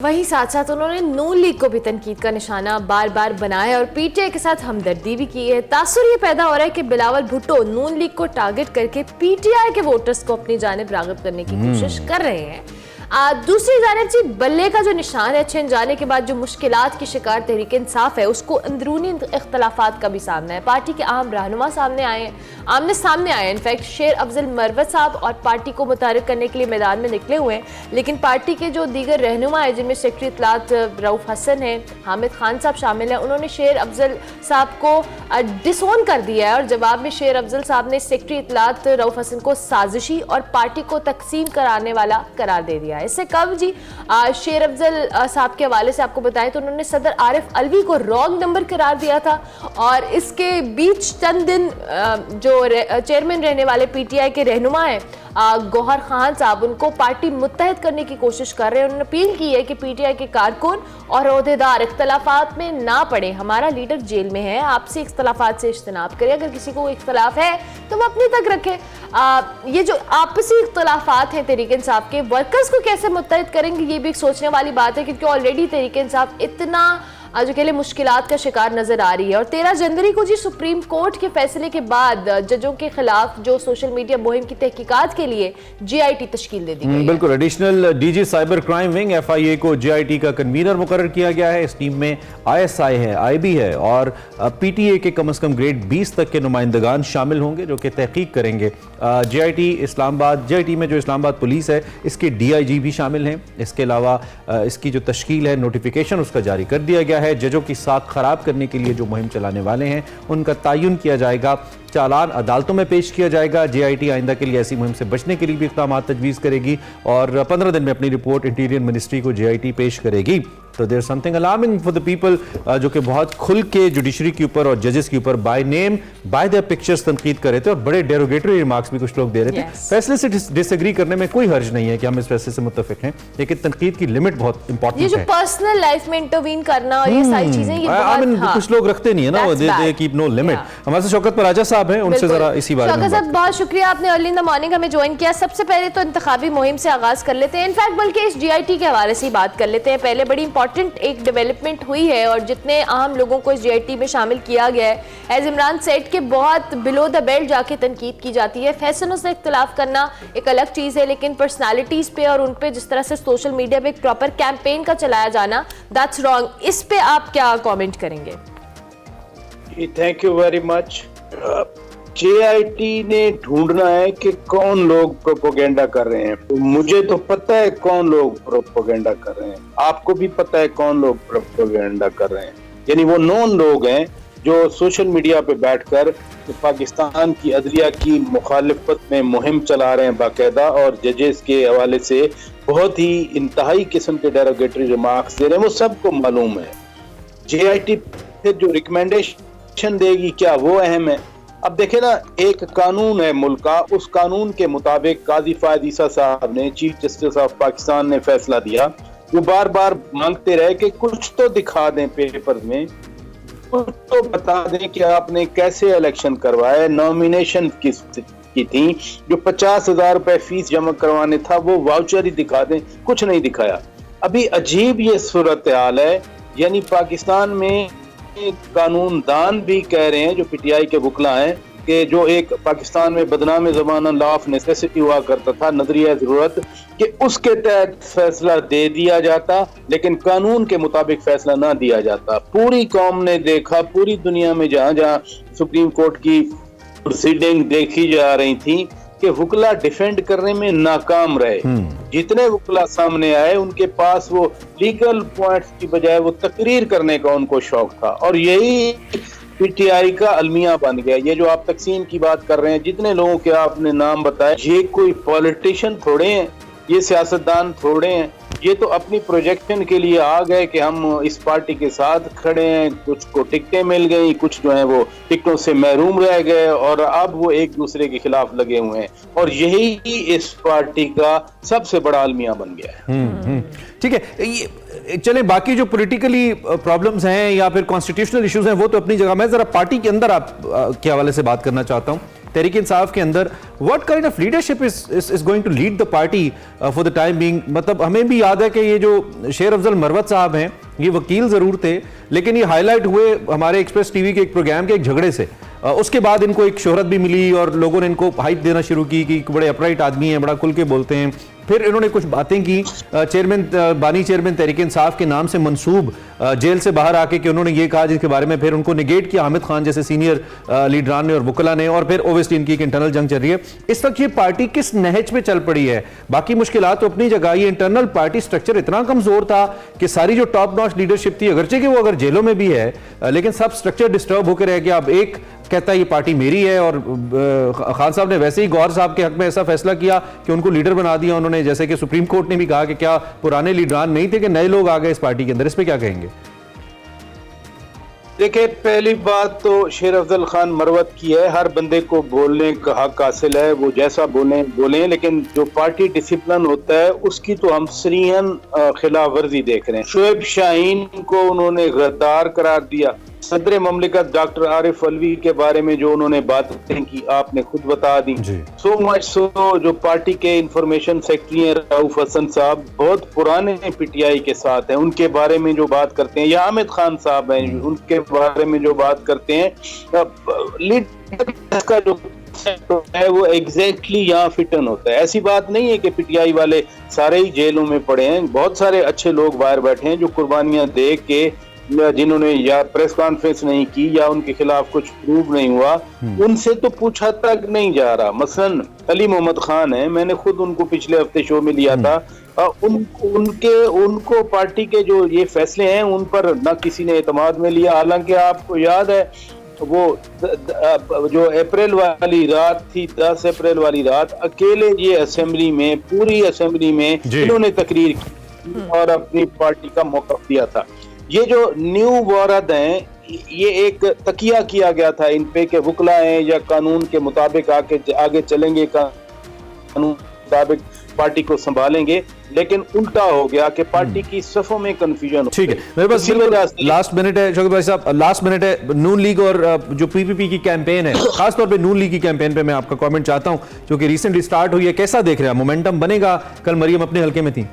वहीं साथ साथ उन्होंने नून लीग को भी तनकीद का निशाना बार बार बनाया और पीटीआई के साथ हमदर्दी भी की है। तासुर ये पैदा हो रहा है कि बिलावल भुट्टो नून लीग को टारगेट करके पीटीआई के वोटर्स को अपनी जानिब राग़िब करने की कोशिश कर रहे हैं। दूसरी जानिब जी बल्ले का जो निशान है छिन जाने के बाद जो मुश्किलात की शिकार तहरीक इंसाफ है उसको अंदरूनी इख्तलाफात का भी सामना है। पार्टी के अहम रहनुमा आमने सामने आए इनफैक्ट शेर अफजल मरवत साहब और पार्टी को मुतारिफ करने के लिए मैदान में निकले हुए हैं, लेकिन पार्टी के जो दीगर रहनुमा है जिनमें सेक्रेटरी इत्तलात रऊफ हसन है, हामिद खान साहब शामिल हैं, उन्होंने शेर अफजल साहब को डिसोन कर दिया है और जवाब में शेर अफजल साहब ने सेक्रेटरी इत्तलात रऊफ हसन को साजिशी और पार्टी को तकसीम कराने वाला करार दे दिया। इससे कब जी शेर अफजल साहब के हवाले से आपको बताएं तो उन्होंने सदर आरिफ अलवी को रॉन्ग नंबर करार दिया था और इसके बीच चंद दिन जो चेयरमैन रहने वाले पीटीआई के रहनुमा हैं गौहर खान साहब उनको पार्टी मुत्तहद करने की कोशिश कर रहे हैं। उन्होंने अपील की है कि पीटीआई के कारकुन और ओहदेदार इख्तलाफात में ना पड़े। हमारा लीडर जेल में है, आपसी इख्तलाफात से इज्तनाब करें, अगर किसी को इख्तलाफ है तो वो अपनी तक रखे। ये जो आपसी इख्तलाफात हैं तहरीक इंसाफ के वर्कर्स को कैसे मुत्तहद करेंगे ये भी एक सोचने वाली बात है, क्योंकि ऑलरेडी तहरीक इंसाफ इतना जो के लिए मुश्किलात का शिकार नजर आ रही है। और 13 जनवरी को जी सुप्रीम कोर्ट के फैसले के बाद जजों के खिलाफ जो सोशल मीडिया मुहिम की तहकीकात के लिए जीआईटी तश्कील दे दी गई है। बिल्कुल, additional DG cyber crime wing FIA को जीआईटी का कन्वीनर मुकर्रर किया गया है। इस टीम में आईएसआई है, आईबी है और पीटीए के कम से कम ग्रेड 20 तक के नुमाइंदगान शामिल होंगे जो कि तहकीक करेंगे। जीआईटी में जो इस्लामाबाद पुलिस है इसके डीआईजी भी शामिल हैं। इसके अलावा इसकी जो तश्कील है नोटिफिकेशन उसका जारी कर दिया गया है। जजों की साख खराब करने के लिए जो मुहिम चलाने वाले हैं उनका तयन किया जाएगा, चालान अदालतों में पेश किया जाएगा। जीआईटी आइंदा के लिए ऐसी मुहिम से बचने के लिए भी इक़दाम तजवीज़ करेगी और 15 दिन में अपनी रिपोर्ट इंटीरियर मिनिस्ट्री को जीआईटी पेश करेगी। तो there something alarming for the people जो कि बहुत खुल के जुडिशरी के ऊपर और जजेस के ऊपर by name by their pictures तनकीद कर रहे थे और बड़े डेरोगेटरी रिमार्क्स भी कुछ लोग दे रहे थे। फैसले से डिसएग्री करने में कोई हर्ज नहीं है कि हम इस फैसले से मुत्तफिक हैं, लेकिन तनकीद की लिमिट बहुत इंपॉर्टेंट है। ये जो पर्सनल लाइफ में इंटरवीन करना और ये सारी चीजें ये बहुत कुछ लोग रखते नहीं है ना, दे कीप नो लिमिट। हमारे साथ शौकत पराजा साहब हैं, उनसे जरा इसी बारे में। शौकत साहब बहुत शुक्रिया, आपने अर्ली इन द मॉर्निंग हमें ज्वाइन किया। सबसे पहले तो इंतखाबी मुहिम से आगाज कर लेते हैं, इनफैक्ट बल्कि इस जीआईटी के हवाले से ही बात कर लेते हैं। पहले बड़ी इंपॉर्टेंट एक डेवलपमेंट हुई है और जितने अहम लोगों को इस जीआईटी में शामिल किया गया है, एज इमरान सेट के बहुत बिलो द बेल्ट जाके तनकीद की जाती है। फैसलों से इख्तलाफ करना एक अलग चीज है, लेकिन पर्सनालिटीज पे और उन पे जिस तरह से सोशल मीडिया पे एक प्रॉपर कैंपेन का चलाया जाना दैट्स रॉन्ग। इस पे आप क्या कमेंट करेंगे? Thank you very much. JIT ने ढूंढना है कि कौन लोग प्रोपोगेंडा कर रहे हैं। तो मुझे तो पता है कौन लोग प्रोपोगेंडा कर रहे हैं, आपको भी पता है कौन लोग प्रोपोगेंडा कर रहे हैं। यानी वो नॉन लोग हैं जो सोशल मीडिया पे बैठकर पाकिस्तान की अदलिया की मुखालिफत में मुहिम चला रहे हैं बाकायदा, और जजेस के हवाले से बहुत ही इंतहाई किस्म के डेरोगेटरी रिमार्क्स दे रहे हैं। वो सबको मालूम है। जेआईटी फिर जो रिकमेंडेशन देगी क्या वो अहम है। अब देखे ना, एक कानून है मुल्क का, उस कानून के मुताबिक काजी फायद ईसा साहब ने, चीफ जस्टिस ऑफ पाकिस्तान ने फैसला दिया। वो बार बार मांगते रहे कि कुछ तो दिखा दें पेपर में, कुछ तो बता दें कि आपने कैसे इलेक्शन करवाए, नॉमिनेशन किस की थी, जो 50,000 रुपए फीस जमा करवाने था वो वाउचर ही दिखा दें। कुछ नहीं दिखाया। अभी अजीब ये सूरत हाल है। यानी पाकिस्तान में कानूनदान भी कह रहे हैं, जो पीटीआई के वकला हैं, कि जो एक पाकिस्तान में बदनाम ज़माना लॉ ऑफ नेसेसिटी हुआ करता था, नजरिया जरूरत, कि उसके तहत फैसला दे दिया जाता लेकिन कानून के मुताबिक फैसला ना दिया जाता। पूरी कौम ने देखा, पूरी दुनिया में जहां जहां सुप्रीम कोर्ट की प्रोसीडिंग देखी जा रही थी कि वकला डिफेंड करने में नाकाम रहे। जितने वकला सामने आए उनके पास वो लीगल पॉइंट्स की बजाय वो तकरीर करने का उनको शौक था, और यही पीटीआई का अलमिया बन गया। ये जो आप तकसीम की बात कर रहे हैं, जितने लोगों के आपने नाम बताए, ये कोई पॉलिटिशियन थोड़े हैं, ये सियासतदान थोड़े हैं। ये तो अपनी प्रोजेक्शन के लिए आ गए कि हम इस पार्टी के साथ खड़े हैं। कुछ को टिकटें मिल गई, कुछ जो है वो टिकटों से महरूम रह गए और अब वो एक दूसरे के खिलाफ लगे हुए हैं, और यही इस पार्टी का सबसे बड़ा अलमिया बन गया है। ठीक है, चले बाकी जो पॉलिटिकली प्रॉब्लम्स हैं या फिर कॉन्स्टिट्यूशनल इश्यूज हैं वो तो अपनी जगह। मैं जरा पार्टी के अंदर आप के हवाले से बात करना चाहता हूँ। तहरीक इंसाफ के अंदर, what kind of leadership is going to lead the party for the time being? मतलब हमें भी याद है कि ये जो शेर अफजल मरवत साहब हैं, ये वकील जरूर थे, लेकिन ये हाईलाइट हुए हमारे एक्सप्रेस टीवी के एक प्रोग्राम के एक झगड़े से। उसके बाद इनको एक शोहरत भी मिली और लोगों ने इनको हाइप देना शुरू की कि बड़े अपराइट आदमी हैं, बड़ा खुल के बोलते हैं। फिर इन्होंने कुछ बातें की, बानी चेयरमैन तहरीक इंसाफ के नाम से मंसूब जेल से बाहर आके कि उन्होंने ये कहा जिसके बारे में फिर उनको निगेट किया हामिद खान जैसे सीनियर लीडरान ने और वकला ने, और फिर ओवेस्टी इनकी एक इंटरनल जंग चल रही है। इस वक्त ये पार्टी किस नहज पे चल पड़ी है? बाकी मुश्किलात तो अपनी जगह, ये इंटरनल पार्टी स्ट्रक्चर इतना कमजोर था कि सारी जो टॉप नॉच लीडरशिप थी, अगरचे कि वो अगर जेलों में भी है, लेकिन सब स्ट्रक्चर डिस्टर्ब होकर रह गया। अब एक कहता है ये पार्टी मेरी है, और खान साहब ने वैसे ही गौहर साहब के हक में ऐसा फैसला किया कि उनको लीडर बना दिया उन्होंने, जैसे कि सुप्रीम कोर्ट ने भी कहा कि क्या पुराने लीडरान नहीं थे कि नए लोग आ गए इस पार्टी के अंदर? इस पे क्या कहेंगे? देखिए, पहली बात तो शेर अफजल खान मरवत की है, हर बंदे को बोलने का हक हासिल है, वो जैसा बोले, लेकिन जो पार्टी डिसिप्लिन होता है उसकी तो हम सरीहन खिलाफ वर्जी देख रहे हैं। शोएब शाहीन को उन्होंने गद्दार करार दिया। सदर ममलिकत डॉक्टर आरिफ अलवी के बारे में जो उन्होंने बातें की आपने खुद बता दी। सो मच सो जो पार्टी के इंफॉर्मेशन सेक्रेटरी हैं रऊफ हसन साहब, बहुत पुराने पीटीआई के साथ हैं, उनके बारे में जो बात करते हैं, या हामिद खान साहब हैं, उनके बारे में जो बात करते हैं, लीडर का जो है वो एग्जैक्टली यहाँ फिटन होता है। ऐसी बात नहीं है कि पीटीआई वाले सारे ही जेलों में पड़े हैं, बहुत सारे अच्छे लोग बाहर बैठे हैं जो कुर्बानियां दे के, जिन्होंने या प्रेस कॉन्फ्रेंस नहीं की या उनके खिलाफ कुछ प्रूव नहीं हुआ, उनसे तो पूछा तक नहीं जा रहा। मसलन अली मोहम्मद खान है, मैंने खुद उनको पिछले हफ्ते शो में लिया था। उनको पार्टी के जो ये फैसले हैं उन पर ना किसी ने एतमाद में लिया। हालांकि आपको याद है वो जो अप्रैल वाली रात थी, 10 अप्रैल वाली रात, अकेले ये असेंबली में, पूरी असेंबली में इन्होंने तकरीर की और अपनी पार्टी का मौक़िफ़ दिया था। ये जो न्यू वारद हैं, ये एक तकिया किया गया था इन पे कि वकला हैं या कानून के मुताबिक आगे चलेंगे, कानून मुताबिक पार्टी को संभालेंगे, लेकिन उल्टा हो गया कि पार्टी की सफों में कंफ्यूजन। ठीक है, मेरे पास लास्ट मिनट है शौकत भाई साहब, लास्ट मिनट है। नून लीग और जो पीपीपी की कैंपेन है, खासतौर पे नून लीग की कैंपेन पे मैं आपका कमेंट चाहता हूं, जो कि रिसेंटली स्टार्ट हुई है, कैसा देख रहे हैं? मोमेंटम बनेगा? कल मरियम अपने हल्के में थी।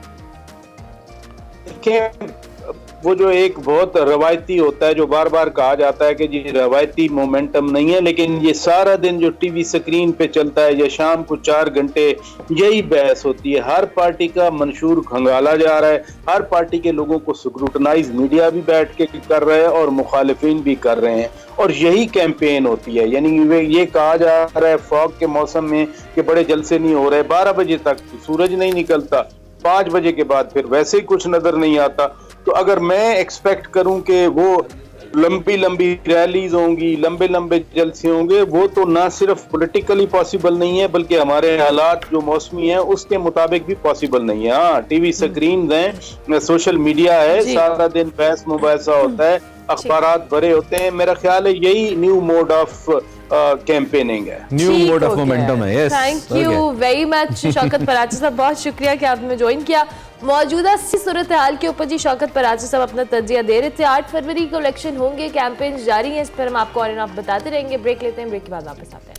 वो जो एक बहुत रवायती होता है, जो बार बार कहा जाता है कि जी रवायती मोमेंटम नहीं है, लेकिन ये सारा दिन जो टीवी स्क्रीन पे चलता है या शाम को 4 घंटे यही बहस होती है। हर पार्टी का मंशूर खंगाला जा रहा है, हर पार्टी के लोगों को स्क्रूटनाइज मीडिया भी बैठ के कर रहे हैं और मुखालिफिन भी कर रहे हैं, और यही कैंपेन होती है। यानी ये कहा जा रहा है फॉग के मौसम में कि बड़े जलसे नहीं हो रहे, 12 बजे तक सूरज नहीं निकलता, 5 बजे के बाद फिर वैसे ही कुछ नजर नहीं आता। तो अगर मैं एक्सपेक्ट करूं कि वो लंबी लंबी रैलीज होंगी, लंबे लंबे जलसे होंगे, वो तो ना सिर्फ पॉलिटिकली पॉसिबल नहीं है, बल्कि हमारे हालात जो मौसमी हैं उसके मुताबिक भी पॉसिबल नहीं है। हाँ, टीवी स्क्रीन हैं, सोशल मीडिया है, सारा दिन बहस मुबाहिसा होता है, अखबारात भरे होते हैं। मेरा ख्याल है यही न्यू मोड ऑफ कैंपेनिंग है, न्यू मोड ऑफ मोमेंटम है। Yes, thank you very much Shaukat Parachi Sahab, बहुत शुक्रिया कि आपने ज्वाइन किया। मौजूदा सूरत हाल के ऊपर जी शौकत पराची साहब अपना तजिया दे रहे थे। 8 फरवरी को इलेक्शन होंगे, कैंपेन जारी है, इस पर हम आपको और आप बताते रहेंगे। ब्रेक लेते हैं, ब्रेक के बाद वापस आते हैं।